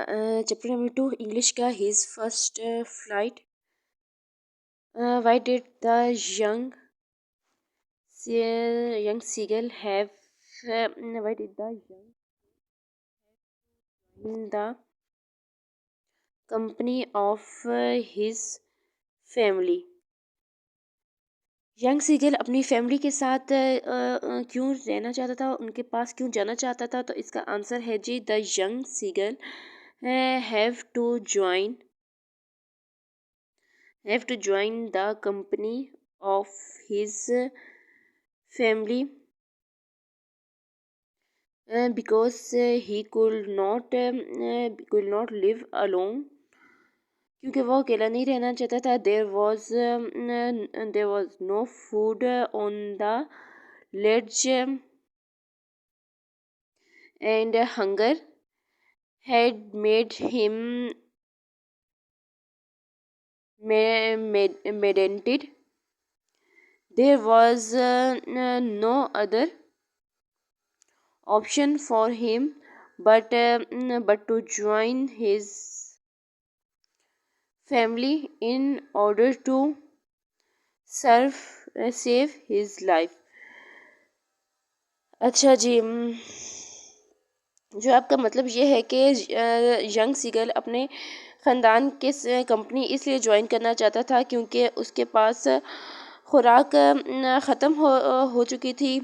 Chapter number 2 English का his first flight. Why did the young seagull have why did the in the company of his family. Young seagull अपनी family के साथ क्यों रहना चाहता था, उनके पास क्यों जाना चाहता था? तो इसका आंसर है जी, the young seagull have to join the company of his family because he could not live alone. क्योंकि वो अकेला नहीं रहना चाहता था. there was no food on the ledge and hunger had made him meditated. There was no other option for him but to join his family in order to save his life. अच्छा जी, जो आपका मतलब ये है कि young seagull अपने ख़ानदान के कंपनी इसलिए ज्वाइन करना चाहता था क्योंकि उसके पास खुराक ख़त्म हो चुकी थी,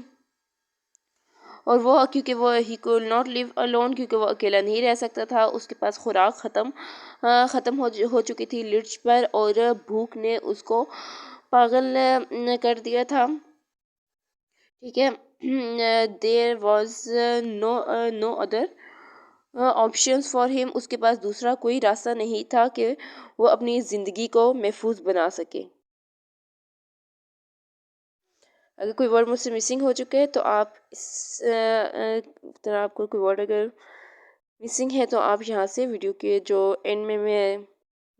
और क्योंकि वो he could not live alone, क्योंकि वो अकेला नहीं रह सकता था. उसके पास खुराक ख़त्म हो चुकी थी लिड्स पर, और भूख ने उसको पागल कर दिया था. ठीक है. There was no other options for him. उसके पास दूसरा कोई रास्ता नहीं था कि वो अपनी ज़िंदगी को महफूज बना सके. अगर कोई वर्ड मुझसे मिसिंग हो चुके हैं तो आप इस तरह आपको कोई वर्ड अगर मिसिंग है तो आप यहाँ से वीडियो के जो एंड में मैं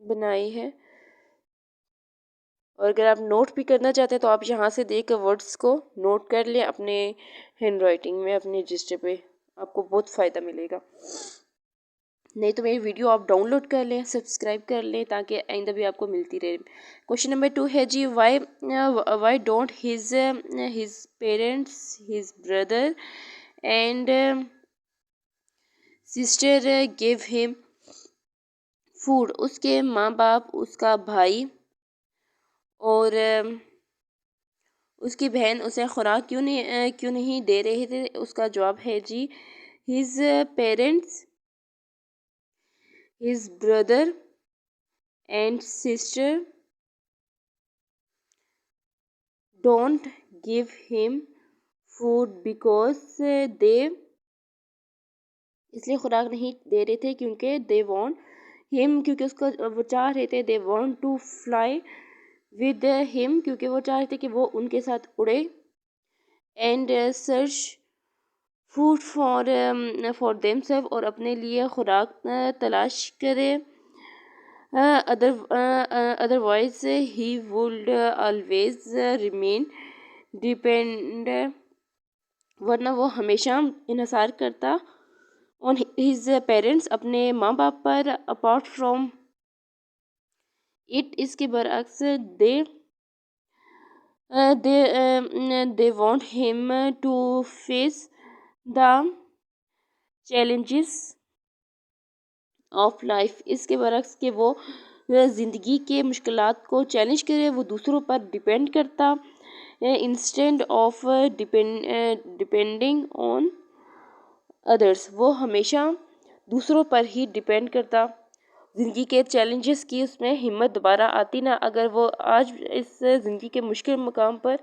बनाई है, और अगर आप नोट भी करना चाहते हैं तो आप यहाँ से देख कर वर्ड्स को नोट कर लें अपने हैंड राइटिंग में, अपने रजिस्टर पे. आपको बहुत फ़ायदा मिलेगा. नहीं तो मेरी वीडियो आप डाउनलोड कर लें, सब्सक्राइब कर लें, ताकि आइंदा भी आपको मिलती रहे. क्वेश्चन नंबर 2 है जी, why don't his parents, his brother and sister give him food. उसके माँ बाप, उसका भाई और उसकी बहन उसे खुराक क्यों नहीं दे रहे थे? उसका जवाब है जी, his parents, his brother and sister don't give him food because they इसलिए खुराक नहीं दे रहे थे क्योंकि they want him, क्योंकि उसको वो चाह रहे थे. they want to fly with him, क्योंकि वो चाह रहे थे कि वो उनके साथ उड़े. and search food for themselves, और अपने लिए खुराक तलाश करे. otherwise he would always remain dependent, वरना वो हमेशा इन्हिसार करता on his parents, अपने माँ बाप पर. apart from it, इसके बरअक्स they want him to face the challenges of life. इसके बरक्स के वो ज़िंदगी के मुश्किलात को चैलेंज करे, वो दूसरों पर डिपेंड करता instant of depending on others. वो हमेशा दूसरों पर ही डिपेंड करता. ज़िंदगी के चैलेंजेस की उसमें हिम्मत दोबारा आती ना. अगर वो आज इस ज़िंदगी के मुश्किल मुकाम पर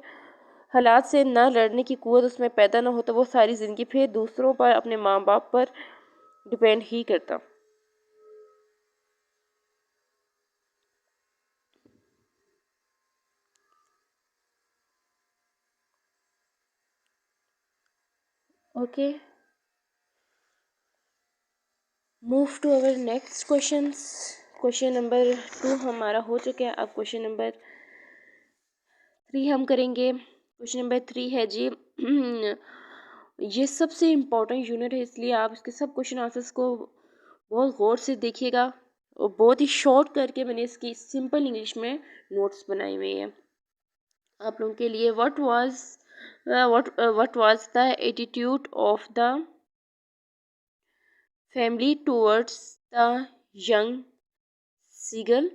हालात से ना लड़ने की क़ुव्वत उसमें पैदा ना हो, तो वो सारी ज़िंदगी फिर दूसरों पर, अपने माँ बाप पर डिपेंड ही करता. Okay, move to our next questions. Question number 2 हमारा हो चुका है. अब क्वेश्चन नंबर 3 हम करेंगे. क्वेश्चन नंबर 3 है जी, ये सबसे इम्पोर्टेंट यूनिट है, इसलिए आप इसके सब क्वेश्चन आंसर्स को बहुत गौर से देखिएगा और बहुत ही शॉर्ट करके मैंने इसकी सिंपल इंग्लिश में नोट्स बनाए हुए हैं आप लोगों के लिए। What was the attitude of the family towards the young seagull.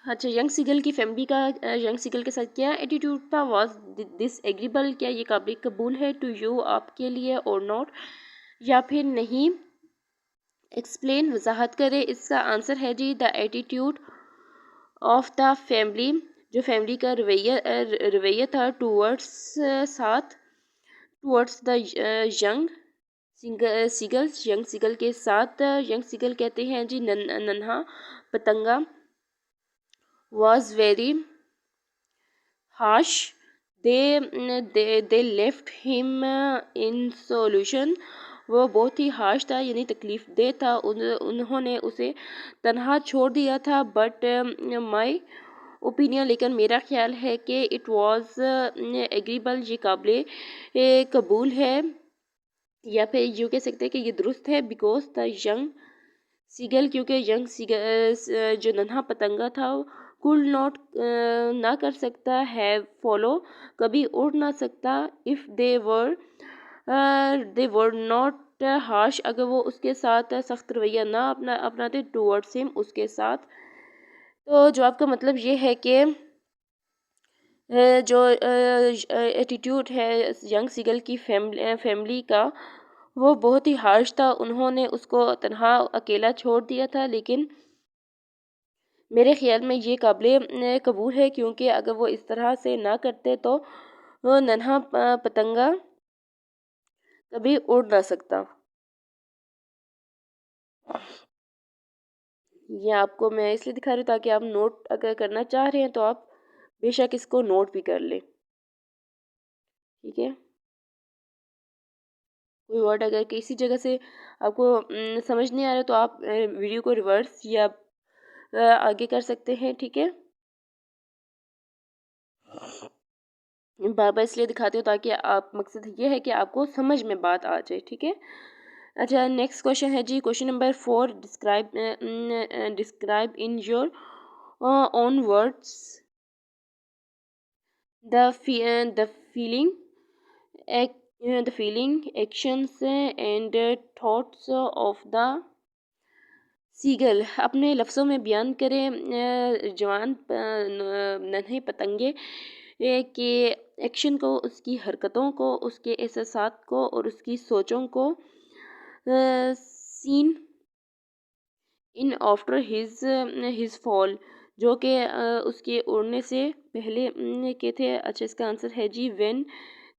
अच्छा, यंग सीगल की फैमिली का यंग सीगल के साथ क्या एटीट्यूड था। वाज दिस एग्रीबल, क्या ये काबिल कबूल है टू यू, आपके लिए, और नॉट, या फिर नहीं। एक्सप्लेन, वजाहत करें। इसका आंसर है जी the attitude of the family, जो फैमिली का रवैया था टूवर्ड्स साथ towards the young seagulls, young seagull के साथ। यंग सीगल कहते हैं जी नन्हा पतंगा। was very harsh, they left him in solution। वो बहुत ही हार्श था यानी तकलीफ दे था, उन्होंने उसे तन्हा छोड़ दिया था। बट माई ओपिनियन, लेकिन मेरा ख्याल है कि इट वाज एग्रीबल, ये काबिल कबूल है, या फिर यूँ कह सकते हैं कि ये दुरुस्त है। बिकॉज द यंग सीगल, क्योंकि यंग सीगल जो नन्हा पतंगा था कुल नॉट ना कर सकता है फॉलो, कभी उड़ ना सकता। If they were not harsh, अगर वो उसके साथ सख्त रवैया ना अपनाते टूवर्ड्स हिम, उसके साथ। तो जवाब का मतलब ये है कि जो एटीट्यूड है यंग सीगल की फैमिली का वो बहुत ही हार्श था, उन्होंने उसको तन्हा अकेला छोड़ दिया था। लेकिन मेरे ख्याल में ये काबिल कबूल है, क्योंकि अगर वो इस तरह से ना करते तो वो नन्हा पतंगा कभी उड़ ना सकता। ये आपको मैं इसलिए दिखा रही हूँ ताकि आप नोट अगर करना चाह रहे हैं तो आप बेशक इसको नोट भी कर लें, ठीक है। कोई वर्ड अगर किसी जगह से आपको समझ नहीं आ रहा तो आप वीडियो को रिवर्स या आगे कर सकते हैं, ठीक है। बार बार इसलिए दिखाती हूँ ताकि आप, मकसद ये है कि आपको समझ में बात आ जाए, ठीक है। अच्छा, नेक्स्ट क्वेश्चन है जी, question number 4। Describe in your own words the feeling actions and thoughts of the seagull. अपने लफ्ज़ों में बयान करें जवान नन्हे पतंगे के एक्शन को, उसकी हरकतों को, उसके एहसासात को और उसकी सोचों को। Seen in after his fall, जो कि उसके उड़ने से पहले के थे। अच्छा, इसका आंसर है जी when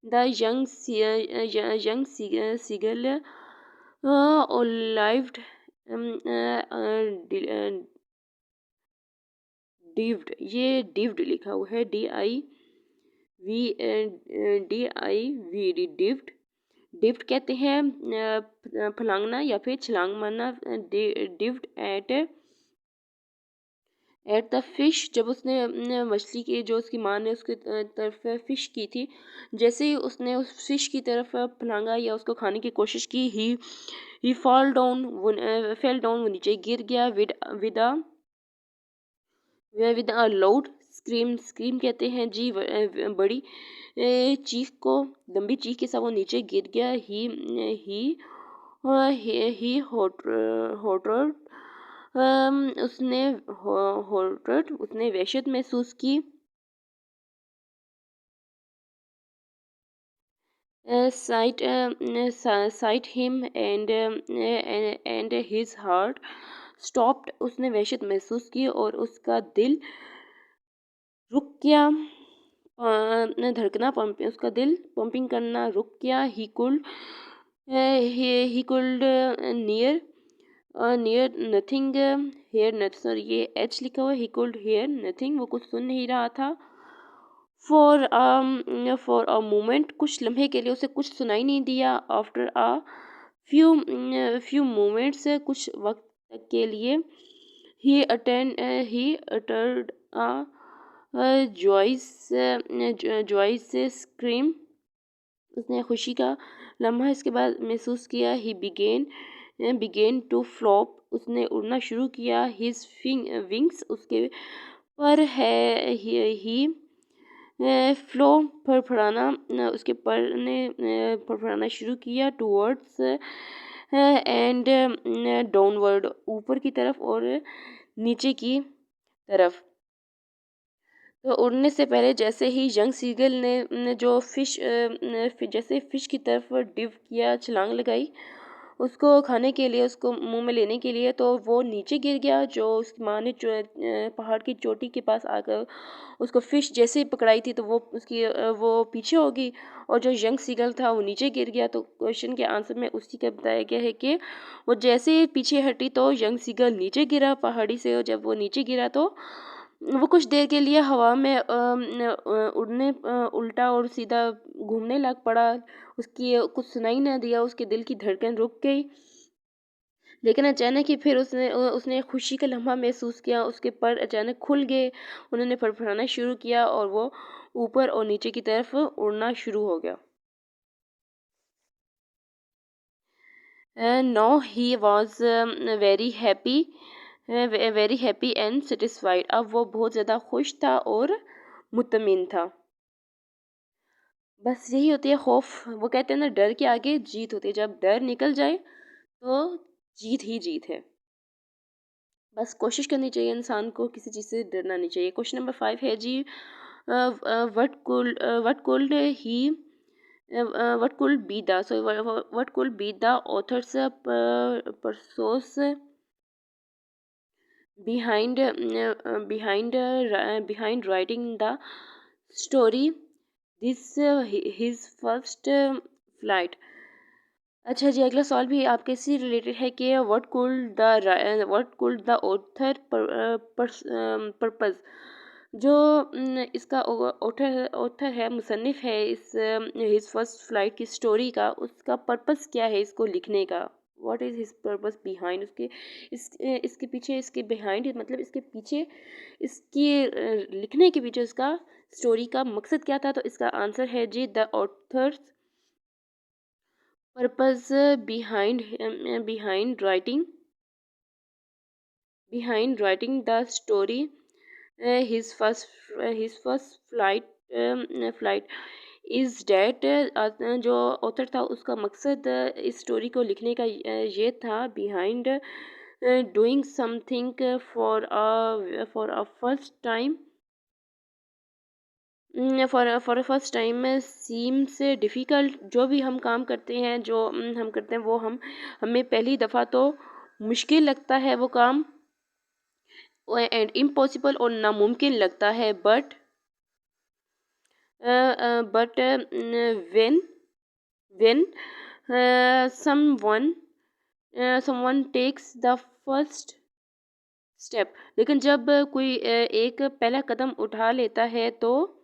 the young seagull lived dived, ये डिव्ड लिखा हुआ है, वी डी डिव्ड। डिव्ड कहते हैं फलांगना या फिर छलांग मारना। डिव्ड एट द फिश, जब उसने मछली की, जो उसकी माँ ने उसकी तरफ फिश की थी, जैसे ही उसने उस फिश की तरफ फलांगा या उसको खाने की कोशिश की, ही फेल डाउन, वो नीचे गिर गया। With a loud scream, scream कहते हैं जी बड़ी चीख को, लंबी चीख के साथ वो नीचे गिर गया। ही होटर्ड, उसने वहशत महसूस की। Site him and his heart stopped, उसने वहशत महसूस की और उसका दिल रुक गया। धड़कना उसका दिल पंपिंग करना रुक गया। He could near near nothing here, sorry ये एच लिखा हुआ है। ही कुल्ड हेयर नथिंग, वो कुछ सुन नहीं रहा था। फॉर अ मोमेंट, कुछ लम्हे के लिए उसे कुछ सुनाई नहीं दिया। आफ्टर अ फ्यू मोमेंट्स, कुछ वक्त तक के लिए। He uttered a joyous scream, उसने खुशी का लम्हा इसके बाद महसूस किया। He began began to flap, उसने उड़ना शुरू किया। हिज विंग्स, उसके पर है। ही फ्लो, फड़फड़ाना, उसके पर ने फड़फड़ाना शुरू किया। टूवर्ड्स एंड डाउनवर्ड, ऊपर की तरफ और नीचे की तरफ। तो उड़ने से पहले जैसे ही यंग सीगल ने जो जैसे फिश की तरफ डिव किया, छलांग लगाई उसको खाने के लिए, उसको मुंह में लेने के लिए, तो वो नीचे गिर गया। जो उसकी माँ ने पहाड़ की चोटी के पास आकर उसको फिश जैसे ही पकड़ाई थी, तो वो पीछे हो गई और जो यंग सीगल था वो नीचे गिर गया। तो क्वेश्चन के आंसर में उसी का बताया गया है कि वो जैसे ही पीछे हटी तो यंग सीगल नीचे गिरा पहाड़ी से, और जब वो नीचे गिरा तो वो कुछ देर के लिए हवा में उड़ने उल्टा और सीधा घूमने लग पड़ा। उसकी कुछ सुनाई ना दिया, उसके दिल की धड़कन रुक गई। लेकिन अचानक ही फिर उसने खुशी का लम्हा महसूस किया। उसके पर अचानक खुल गए, उन्होंने फड़फड़ाना शुरू किया और वो ऊपर और नीचे की तरफ उड़ना शुरू हो गया। Now he was very happy and satisfied. अब वो बहुत ज़्यादा खुश था और मुतमिन था। बस यही होती है खौफ। वो कहते हैं ना, डर के आगे जीत होती है। जब डर निकल जाए तो जीत ही जीत है। बस कोशिश करनी चाहिए इंसान को, किसी चीज़ से डरना नहीं चाहिए। क्वेश्चन नंबर 5 है जी, what could he what could be the so what could be the author's purpose behind writing the story, this his first flight। अच्छा जी, अगला सवाल भी आपके से रिलेटेड है कि what could the author purpose. जो इसका ऑथर है, मुसन्निफ है इस हिज फर्स्ट फ्लाइट की स्टोरी का, उसका पर्पस क्या है इसको लिखने का। What is his purpose behind, इसके पीछे, इसके बिहाइंड मतलब इसके पीछे, इसके लिखने के पीछे उसका स्टोरी का मकसद क्या था। तो इसका आंसर है जी, the author's purpose behind writing the story, his first flight is that जो ऑथर था उसका मकसद इस स्टोरी को लिखने का ये था, behind doing something for a first time, for first time seems difficult. जो भी हम काम करते हैं, जो हम करते हैं, वो हमें पहली दफ़ा तो मुश्किल लगता है वो काम, एंड इम्पॉसिबल और नामुमकिन लगता है। But when someone takes the first step, लेकिन जब कोई एक पहला कदम उठा लेता है तो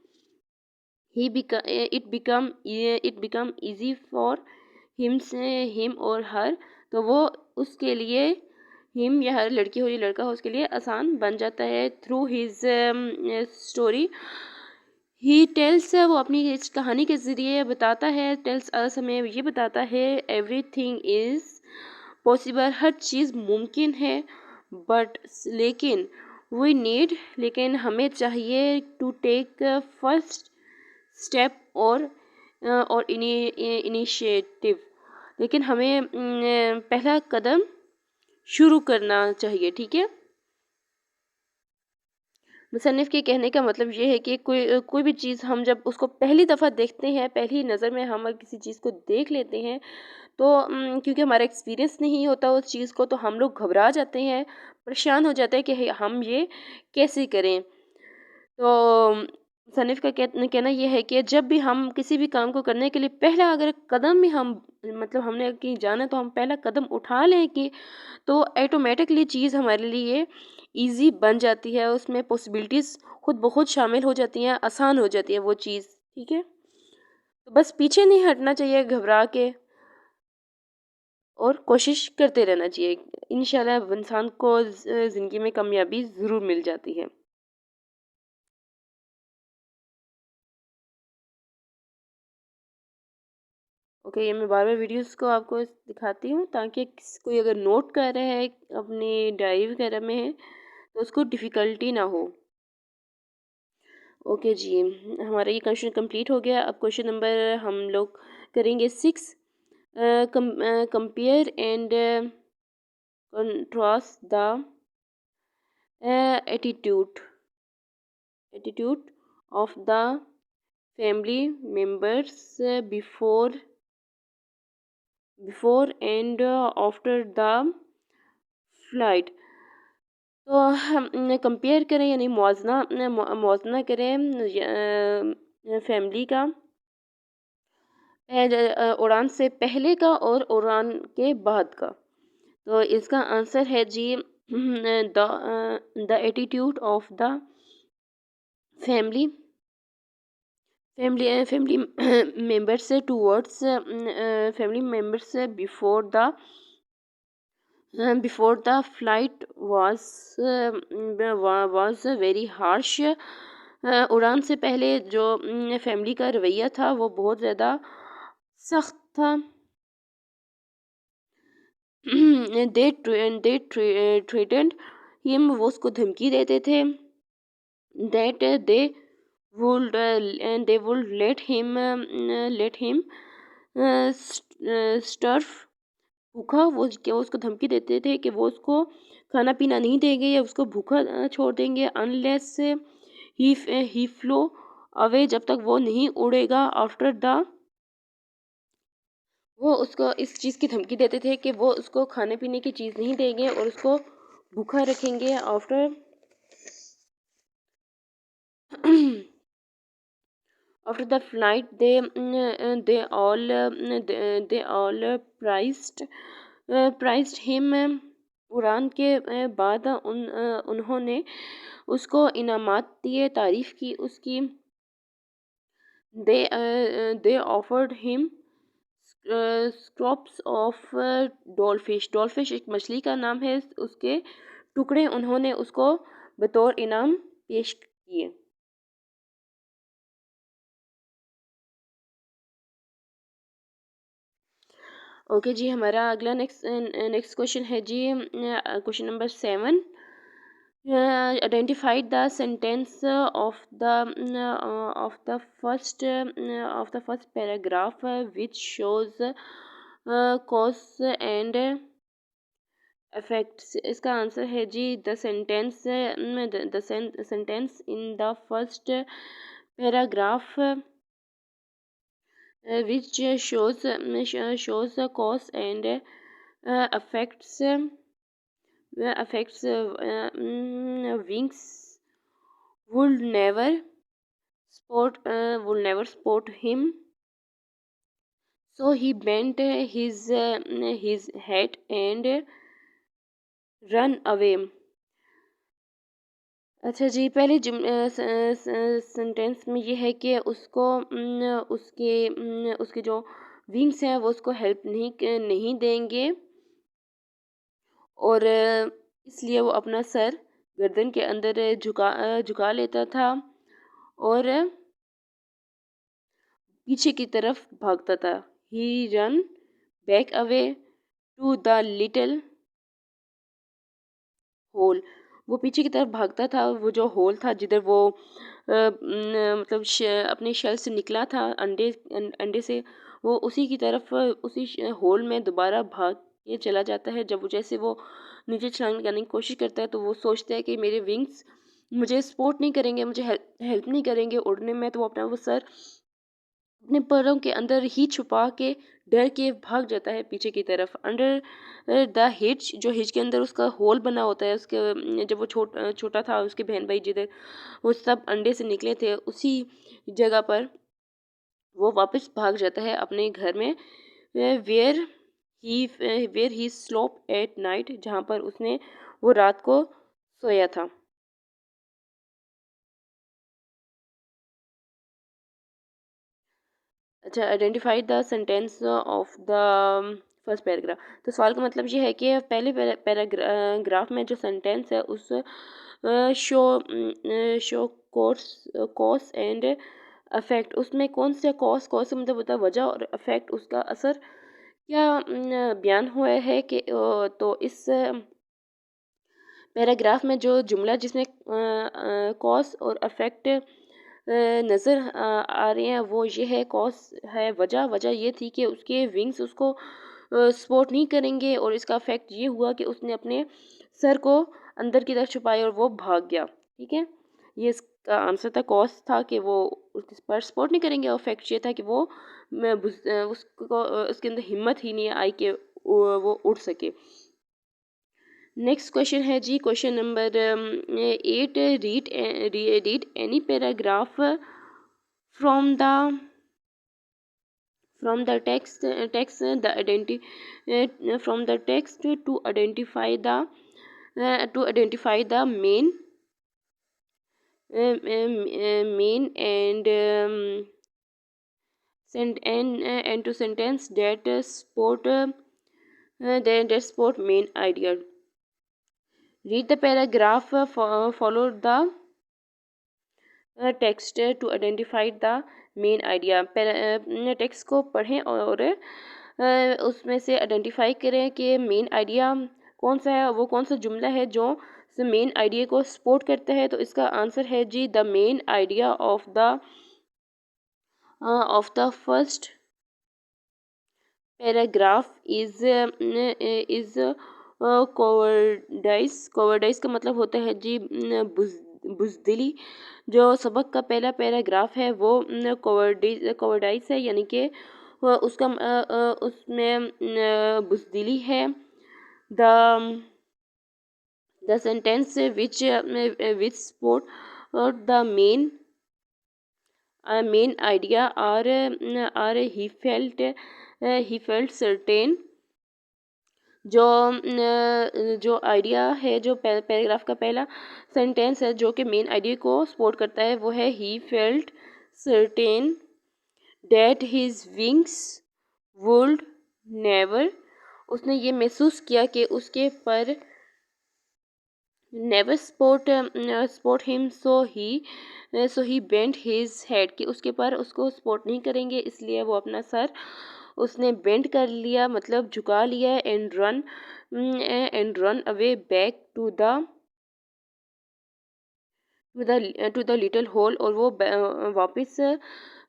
it become easy for him or her। तो वो उसके लिए, हिम या हर, लड़की हो या लड़का हो, उसके लिए आसान बन जाता है। Through his story he tells, वो अपनी इस कहानी के ज़रिए बताता है, टेल्स अस, हमें ये बताता है, एवरीथिंग इज़ पॉसिबल, हर चीज़ मुमकिन है। बट लेकिन लेकिन हमें चाहिए टू टेक फर्स्ट स्टेप और इनिशिएटिव, लेकिन हमें पहला कदम शुरू करना चाहिए। ठीक है। मुसन्निफ के कहने का मतलब ये है कि कोई भी चीज़ हम जब उसको पहली दफ़ा देखते हैं, पहली नज़र में हम किसी चीज़ को देख लेते हैं, तो क्योंकि हमारा एक्सपीरियंस नहीं होता उस चीज़ को, तो हम लोग घबरा जाते हैं, परेशान हो जाते हैं कि हम ये कैसे करें। तो मुसन्निफ का कहना यह है कि जब भी हम किसी भी काम को करने के लिए पहला अगर कदम भी हम मतलब हमने कहीं जाना, तो हम पहला कदम उठा लें कि तो ऑटोमेटिकली चीज़ हमारे लिए इजी बन जाती है, उसमें पॉसिबिलिटीज़ खुद ब खुद शामिल हो जाती हैं, आसान हो जाती है वो चीज़। ठीक है। तो बस पीछे नहीं हटना चाहिए घबरा के, और कोशिश करते रहना चाहिए। इंशाल्लाह इंसान को ज़िंदगी में कामयाबी ज़रूर मिल जाती है। ओके, ये मैं बार बार वीडियोस को आपको दिखाती हूँ ताकि कोई अगर नोट कर रहा है अपनी डायरी वगैरह में है तो उसको डिफ़िकल्टी ना हो। ओके जी, हमारा ये क्वेश्चन कंप्लीट हो गया। अब क्वेश्चन नंबर हम लोग करेंगे 6। Compare and contrast the attitude attitude of the family members before and after the flight. तो हम कंपेयर करें यानी मौजना करें फैमिली का उड़ान से पहले का और उड़ान के बाद का। तो इसका आंसर है जी the attitude of the family family members towards family members before the flight was very harsh. उड़ान से पहले जो फैमिली का रवैया था वो बहुत ज़्यादा सख्त था। दे थ्रेटेंड हिम, वो उसको धमकी देते थे। That they would let him starve, भूखा। वो उसको धमकी देते थे कि वो उसको खाना पीना नहीं देंगे या उसको भूखा छोड़ देंगे अनलेस ही फ्लो अवे, जब तक वो नहीं उड़ेगा। आफ्टर द, वो उसको इस चीज़ की धमकी देते थे कि वो उसको खाने पीने की चीज़ नहीं देंगे और उसको भूखा रखेंगे। After after the flight they all prized him, उड़ान के बाद उन्होंने उसको इनामात दिए, तारीफ़ की उसकी। दे ऑफर्ड हिम स्क्रॉप्स ऑफ डॉलफिश, डॉलफिश एक मछली का नाम है, उसके टुकड़े उन्होंने उसको बतौर इनाम पेश किए। ओके जी, हमारा अगला नेक्स्ट क्वेश्चन है जी question number 7। Identified the sentence of the first paragraph which shows cause and effects. इसका आंसर है जी the sentence in the first paragraph which shows the cause and affects Wings would never spot him, so he bent his head and run away। अच्छा जी, पहले sentence में ये है कि उसको उसके जो विंग्स हैं वो उसको हेल्प नहीं देंगे और इसलिए वो अपना सर गर्दन के अंदर झुका लेता था और पीछे की तरफ भागता था। He run back away to the little hole, वो पीछे की तरफ भागता था, वो जो होल था जिधर वो मतलब अपने शेल से निकला था, अंडे से, वो उसी की तरफ उसी होल में दोबारा भाग के चला जाता है। जब वो जैसे वो नीचे छलांग लगाने की कोशिश करता है तो वो सोचता है कि मेरे विंग्स मुझे सपोर्ट नहीं करेंगे, मुझे हेल्प नहीं करेंगे उड़ने में, तो वो अपना वो सर अपने पैरों के अंदर ही छुपा के डर के भाग जाता है पीछे की तरफ। अंडर द हिच, जो हिच के अंदर उसका होल बना होता है, उसके जब वो छोटा था, उसके बहन भाई जिधर वो सब अंडे से निकले थे उसी जगह पर वो वापस भाग जाता है अपने घर में। Where he slept at night, जहाँ पर उसने वो रात को सोया था। अच्छा, identify the sentence of the first paragraph. तो सवाल का मतलब ये है कि पहले पैराग्राफ में जो सेंटेंस है उस शो कोर्स एंड अफेक्ट, उसमें कौन सा कॉज मतलब होता है वजह, और अफेक्ट उसका असर क्या बयान हुआ है कि तो इस पैराग्राफ में जो जुमला जिसमें कॉज और अफेक्ट नज़र आ रहे हैं वो ये है, कॉज है वजह ये थी कि उसके विंग्स उसको सपोर्ट नहीं करेंगे, और इसका अफेक्ट ये हुआ कि उसने अपने सर को अंदर की तरफ छुपाया और वो भाग गया। ठीक है, ये इसका आंसर था। कॉज था कि वो उस पर सपोर्ट नहीं करेंगे, और फैक्ट ये था कि वो उसको उसके अंदर हिम्मत ही नहीं आई कि वो उड़ सके। नेक्स्ट क्वेश्चन है जी, question number 8, read any paragraph from the text the identity from the text to identify the main and to sentence that support main idea. Read the paragraph, follow the text to identify the main idea. Text को पढ़ें और उसमें से identify करें कि main idea कौन सा है, वो कौन सा जुमला है जो मेन आइडिया को सपोर्ट करता है। तो इसका आंसर है जी, the main idea of the first paragraph is cowardice का मतलब होता है जी बुज़दिली। जो सबक का पहला पैराग्राफ है वो कोवर्डाइज है, यानी कि उसका उसमें बुज़दिली है। The sentence which support the main idea are he felt certain. जो आइडिया है, जो पैराग्राफ का पहला सेंटेंस है जो कि मेन आइडिया को सपोर्ट करता है, वो है ही felt certain that his wings would never. उसने ये महसूस किया कि उसके पर नेवर सपोर्ट हिम, सो ही बेंट हिज हेड, कि उसके पर उसको सपोर्ट नहीं करेंगे, इसलिए वो अपना सर उसने बेंड कर लिया, मतलब झुका लिया। And run away back to the little hole, और वो वापस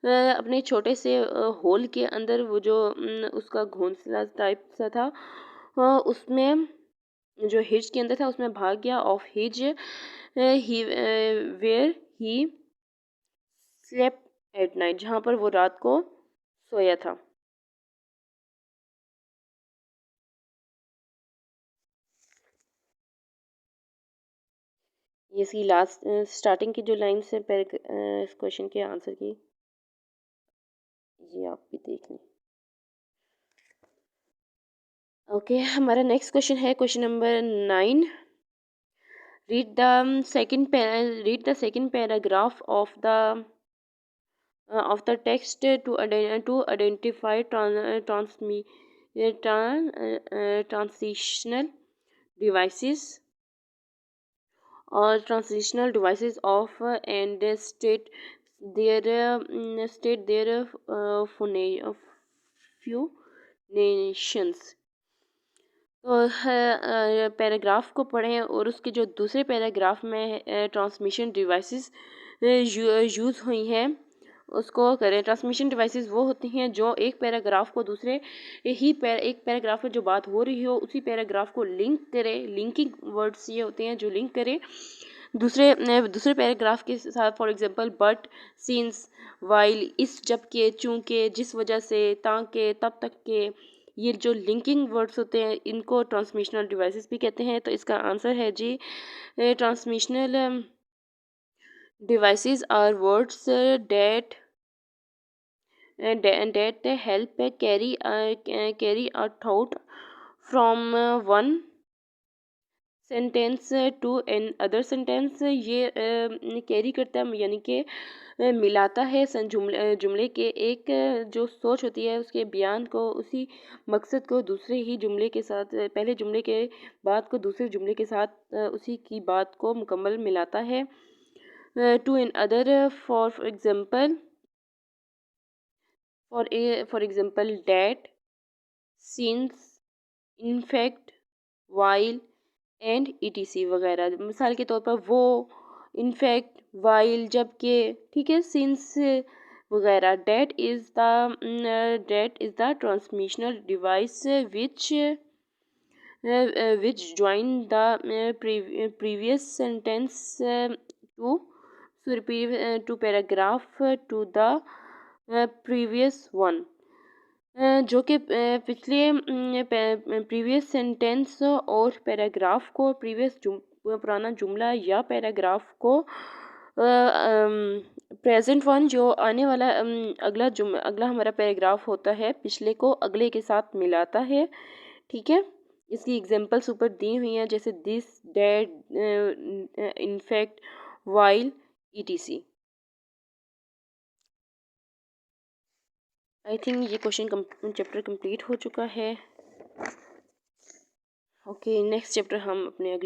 अपने छोटे से होल के अंदर, वो जो उसका घोंसला टाइप सा था उसमें, जो हिज के अंदर था उसमें भाग गया। Of his he where he slept at night, जहाँ पर वो रात को सोया था। ये इसकी लास्ट स्टार्टिंग की जो लाइन्स है इस क्वेश्चन के आंसर की, ये आप भी देख लें। ओके, हमारा नेक्स्ट क्वेश्चन है question number 9। Read the second paragraph of the text to identify transitional devices और transitional devices of and state their functions। तो पैराग्राफ को पढ़ें और उसके जो दूसरे पैराग्राफ में ट्रांसमिशन डिवाइसेस यूज़ हुई हैं उसको करें। ट्रांसमिशन डिवाइसेस वो होती हैं जो एक पैराग्राफ को दूसरे एक पैराग्राफ में जो बात हो रही हो उसी पैराग्राफ को लिंक करे। लिंकिंग वर्ड्स ये होते हैं जो लिंक करे दूसरे पैराग्राफ के साथ। For example, but, since, while, इस, जब के, चूँकि, जिस वजह से, ताकि, तब तक के, ये जो लिंकिंग वर्ड्स होते हैं इनको ट्रांसमिशनल डिवाइसेस भी कहते हैं। तो इसका आंसर है जी, transmissional devices are words that help carry a thought from one sentence to another sentence. ये कैरी करता है, यानी कि मिलाता है जुमले के एक जो सोच होती है उसके बयान को, उसी मकसद को दूसरे ही जुमले के साथ, पहले जुमले के बात को दूसरे जुमले के साथ उसी की बात को मुकम्मल मिलाता है। To another, for example, for example that, since, in fact, while and etc वगैरह। मिसाल के तौर पर वो, इनफैक्ट, वाइल, जबकि, ठीक है, सिंस वगैरह। That is the transmissional device which join the previous sentence to paragraph to the previous one, जो कि पिछले प्रीवियस सेंटेंस और पैराग्राफ को, पुराना जुमला या पैराग्राफ को प्रेजेंट वन, जो आने वाला अगला हमारा पैराग्राफ होता है, पिछले को अगले के साथ मिलाता है। ठीक है, इसकी एग्जांपल्स ऊपर दी हुई हैं, जैसे this, that, in fact, while, etc. I think ये क्वेश्चन चैप्टर कंप्लीट हो चुका है। ओके, नेक्स्ट चैप्टर हम अपने